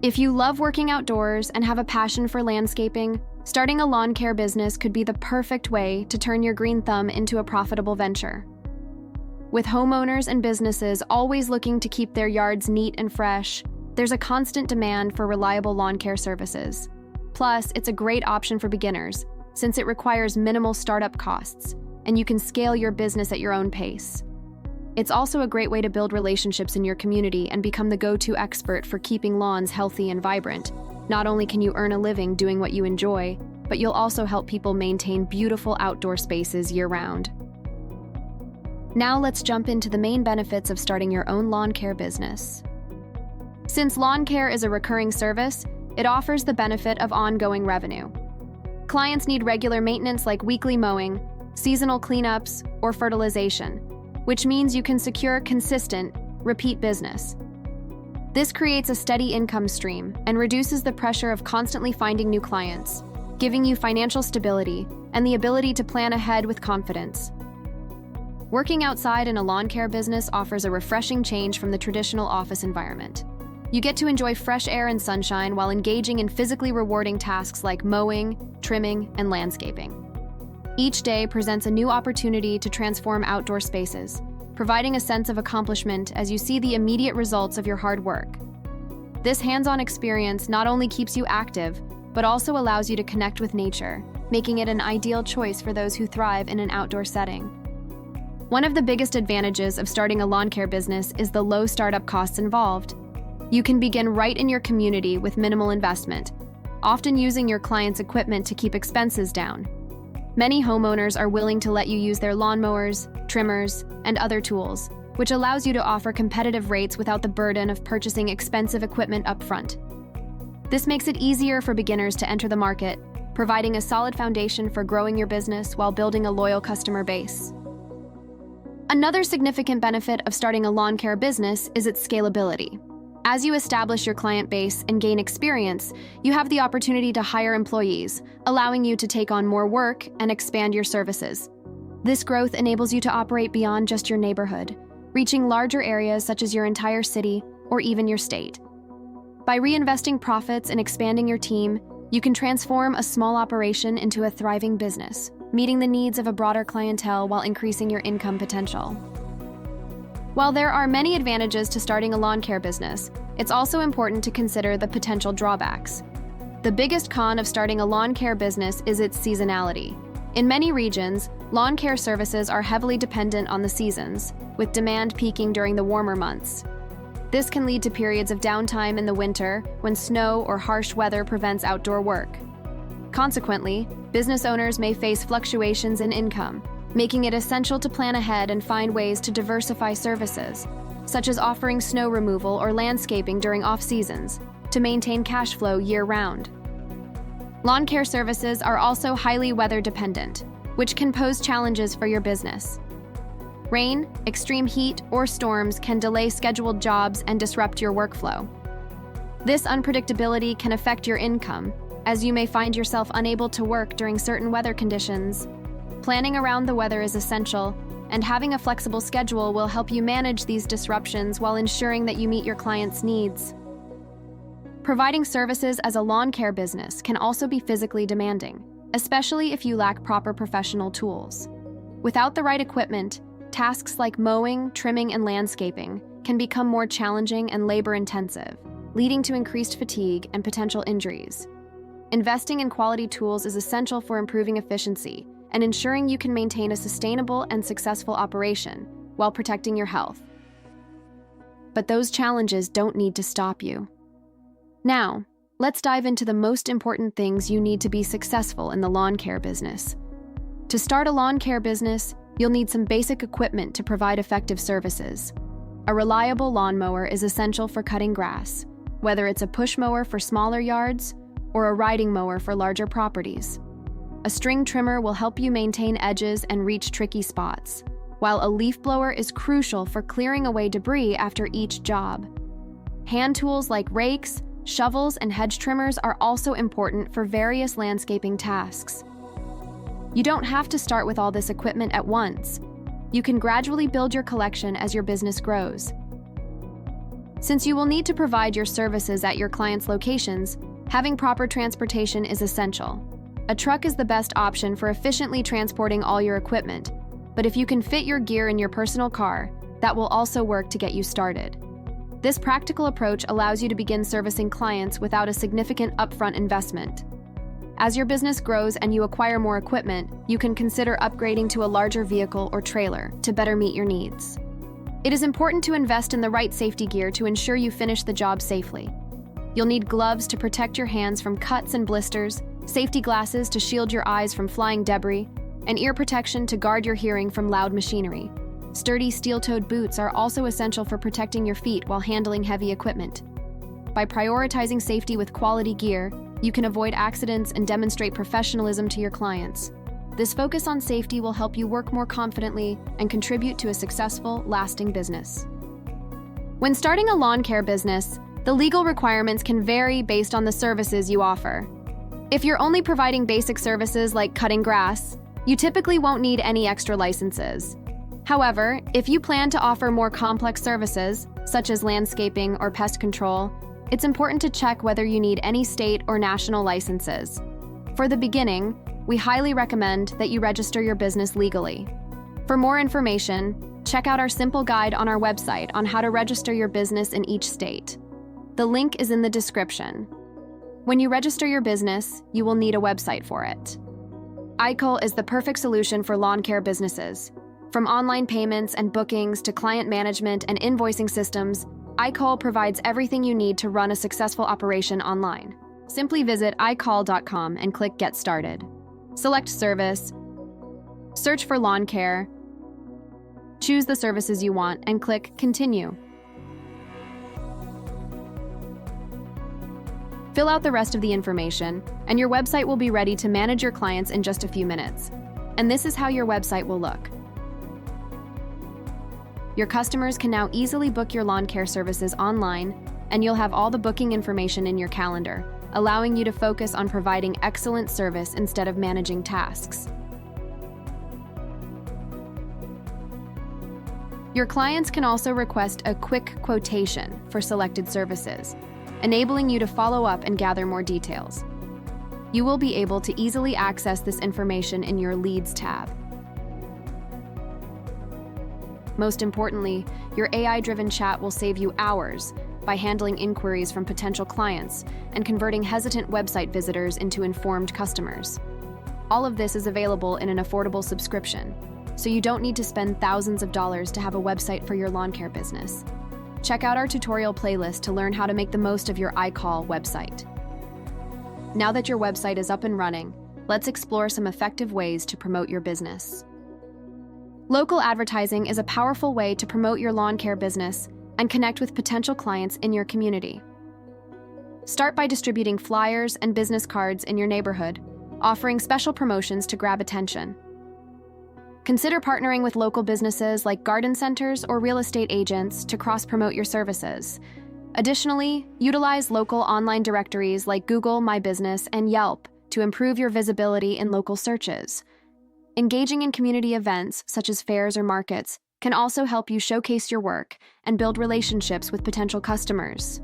If you love working outdoors and have a passion for landscaping, starting a lawn care business could be the perfect way to turn your green thumb into a profitable venture. With homeowners and businesses always looking to keep their yards neat and fresh, there's a constant demand for reliable lawn care services. Plus, it's a great option for beginners, since it requires minimal startup costs, and you can scale your business at your own pace. It's also a great way to build relationships in your community and become the go-to expert for keeping lawns healthy and vibrant. Not only can you earn a living doing what you enjoy, but you'll also help people maintain beautiful outdoor spaces year-round. Now let's jump into the main benefits of starting your own lawn care business. Since lawn care is a recurring service, it offers the benefit of ongoing revenue. Clients need regular maintenance like weekly mowing, seasonal cleanups, or fertilization, which means you can secure consistent, repeat business. This creates a steady income stream and reduces the pressure of constantly finding new clients, giving you financial stability and the ability to plan ahead with confidence. Working outside in a lawn care business offers a refreshing change from the traditional office environment. You get to enjoy fresh air and sunshine while engaging in physically rewarding tasks like mowing, trimming, and landscaping. Each day presents a new opportunity to transform outdoor spaces, providing a sense of accomplishment as you see the immediate results of your hard work. This hands-on experience not only keeps you active, but also allows you to connect with nature, making it an ideal choice for those who thrive in an outdoor setting. One of the biggest advantages of starting a lawn care business is the low startup costs involved. You can begin right in your community with minimal investment, often using your client's equipment to keep expenses down. Many homeowners are willing to let you use their lawnmowers, trimmers, and other tools, which allows you to offer competitive rates without the burden of purchasing expensive equipment upfront. This makes it easier for beginners to enter the market, providing a solid foundation for growing your business while building a loyal customer base. Another significant benefit of starting a lawn care business is its scalability. As you establish your client base and gain experience, you have the opportunity to hire employees, allowing you to take on more work and expand your services. This growth enables you to operate beyond just your neighborhood, reaching larger areas such as your entire city or even your state. By reinvesting profits and expanding your team, you can transform a small operation into a thriving business, meeting the needs of a broader clientele while increasing your income potential. While there are many advantages to starting a lawn care business, it's also important to consider the potential drawbacks. The biggest con of starting a lawn care business is its seasonality. In many regions, lawn care services are heavily dependent on the seasons, with demand peaking during the warmer months. This can lead to periods of downtime in the winter when snow or harsh weather prevents outdoor work. Consequently, business owners may face fluctuations in income, making it essential to plan ahead and find ways to diversify services, such as offering snow removal or landscaping during off-seasons, to maintain cash flow year-round. Lawn care services are also highly weather-dependent, which can pose challenges for your business. Rain, extreme heat, or storms can delay scheduled jobs and disrupt your workflow. This unpredictability can affect your income, as you may find yourself unable to work during certain weather conditions. Planning around the weather is essential, and having a flexible schedule will help you manage these disruptions while ensuring that you meet your clients' needs. Providing services as a lawn care business can also be physically demanding, especially if you lack proper professional tools. Without the right equipment, tasks like mowing, trimming, and landscaping can become more challenging and labor-intensive, leading to increased fatigue and potential injuries. Investing in quality tools is essential for improving efficiency and ensuring you can maintain a sustainable and successful operation while protecting your health. But those challenges don't need to stop you. Now, let's dive into the most important things you need to be successful in the lawn care business. To start a lawn care business, you'll need some basic equipment to provide effective services. A reliable lawnmower is essential for cutting grass, whether it's a push mower for smaller yards or a riding mower for larger properties. A string trimmer will help you maintain edges and reach tricky spots, while a leaf blower is crucial for clearing away debris after each job. Hand tools like rakes, shovels, and hedge trimmers are also important for various landscaping tasks. You don't have to start with all this equipment at once. You can gradually build your collection as your business grows. Since you will need to provide your services at your clients' locations, having proper transportation is essential. A truck is the best option for efficiently transporting all your equipment, but if you can fit your gear in your personal car, that will also work to get you started. This practical approach allows you to begin servicing clients without a significant upfront investment. As your business grows and you acquire more equipment, you can consider upgrading to a larger vehicle or trailer to better meet your needs. It is important to invest in the right safety gear to ensure you finish the job safely. You'll need gloves to protect your hands from cuts and blisters, safety glasses to shield your eyes from flying debris, and ear protection to guard your hearing from loud machinery. Sturdy steel-toed boots are also essential for protecting your feet while handling heavy equipment. By prioritizing safety with quality gear, you can avoid accidents and demonstrate professionalism to your clients. This focus on safety will help you work more confidently and contribute to a successful, lasting business. When starting a lawn care business, the legal requirements can vary based on the services you offer. If you're only providing basic services like cutting grass, you typically won't need any extra licenses. However, if you plan to offer more complex services, such as landscaping or pest control, it's important to check whether you need any state or national licenses. For the beginning, we highly recommend that you register your business legally. For more information, check out our simple guide on our website on how to register your business in each state. The link is in the description. When you register your business, you will need a website for it. IKOL is the perfect solution for lawn care businesses. From online payments and bookings to client management and invoicing systems, IKOL provides everything you need to run a successful operation online. Simply visit ikol.com and click Get Started. Select Service, search for lawn care, choose the services you want, and click Continue. Fill out the rest of the information, and your website will be ready to manage your clients in just a few minutes. And this is how your website will look. Your customers can now easily book your lawn care services online, and you'll have all the booking information in your calendar, allowing you to focus on providing excellent service instead of managing tasks. Your clients can also request a quick quotation for selected services, enabling you to follow up and gather more details. You will be able to easily access this information in your Leads tab. Most importantly, your AI-driven chat will save you hours by handling inquiries from potential clients and converting hesitant website visitors into informed customers. All of this is available in an affordable subscription, so you don't need to spend thousands of dollars to have a website for your lawn care business. Check out our tutorial playlist to learn how to make the most of your IKOL website. Now that your website is up and running, let's explore some effective ways to promote your business. Local advertising is a powerful way to promote your lawn care business and connect with potential clients in your community. Start by distributing flyers and business cards in your neighborhood, offering special promotions to grab attention. Consider partnering with local businesses like garden centers or real estate agents to cross-promote your services. Additionally, utilize local online directories like Google My Business and Yelp to improve your visibility in local searches. Engaging in community events, such as fairs or markets, can also help you showcase your work and build relationships with potential customers.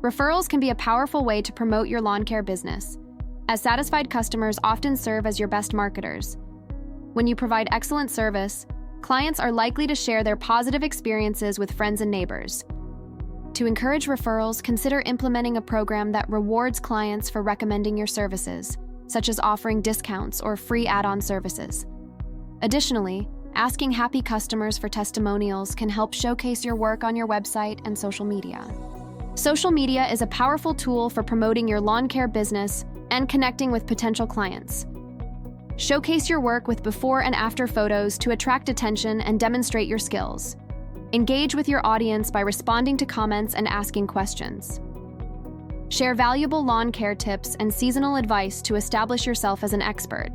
Referrals can be a powerful way to promote your lawn care business, as satisfied customers often serve as your best marketers. When you provide excellent service, clients are likely to share their positive experiences with friends and neighbors. To encourage referrals, consider implementing a program that rewards clients for recommending your services, such as offering discounts or free add-on services. Additionally, asking happy customers for testimonials can help showcase your work on your website and social media. Social media is a powerful tool for promoting your lawn care business and connecting with potential clients. Showcase your work with before and after photos to attract attention and demonstrate your skills. Engage with your audience by responding to comments and asking questions. Share valuable lawn care tips and seasonal advice to establish yourself as an expert.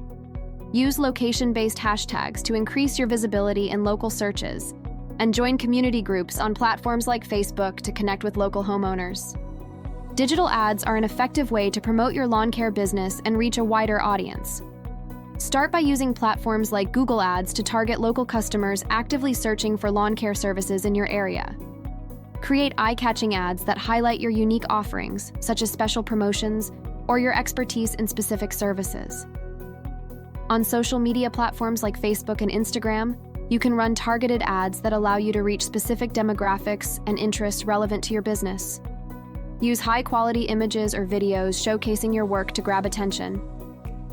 Use location-based hashtags to increase your visibility in local searches, and join community groups on platforms like Facebook to connect with local homeowners. Digital ads are an effective way to promote your lawn care business and reach a wider audience. Start by using platforms like Google Ads to target local customers actively searching for lawn care services in your area. Create eye-catching ads that highlight your unique offerings, such as special promotions or your expertise in specific services. On social media platforms like Facebook and Instagram, you can run targeted ads that allow you to reach specific demographics and interests relevant to your business. Use high-quality images or videos showcasing your work to grab attention.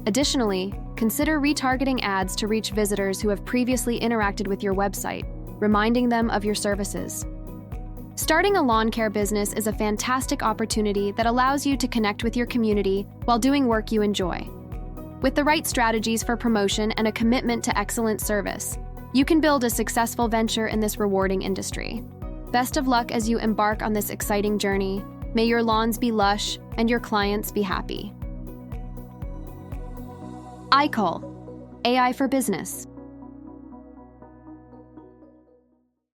Additionally, consider retargeting ads to reach visitors who have previously interacted with your website, reminding them of your services. Starting a lawn care business is a fantastic opportunity that allows you to connect with your community while doing work you enjoy. With the right strategies for promotion and a commitment to excellent service, you can build a successful venture in this rewarding industry. Best of luck as you embark on this exciting journey. May your lawns be lush and your clients be happy. IKOL, AI for Business.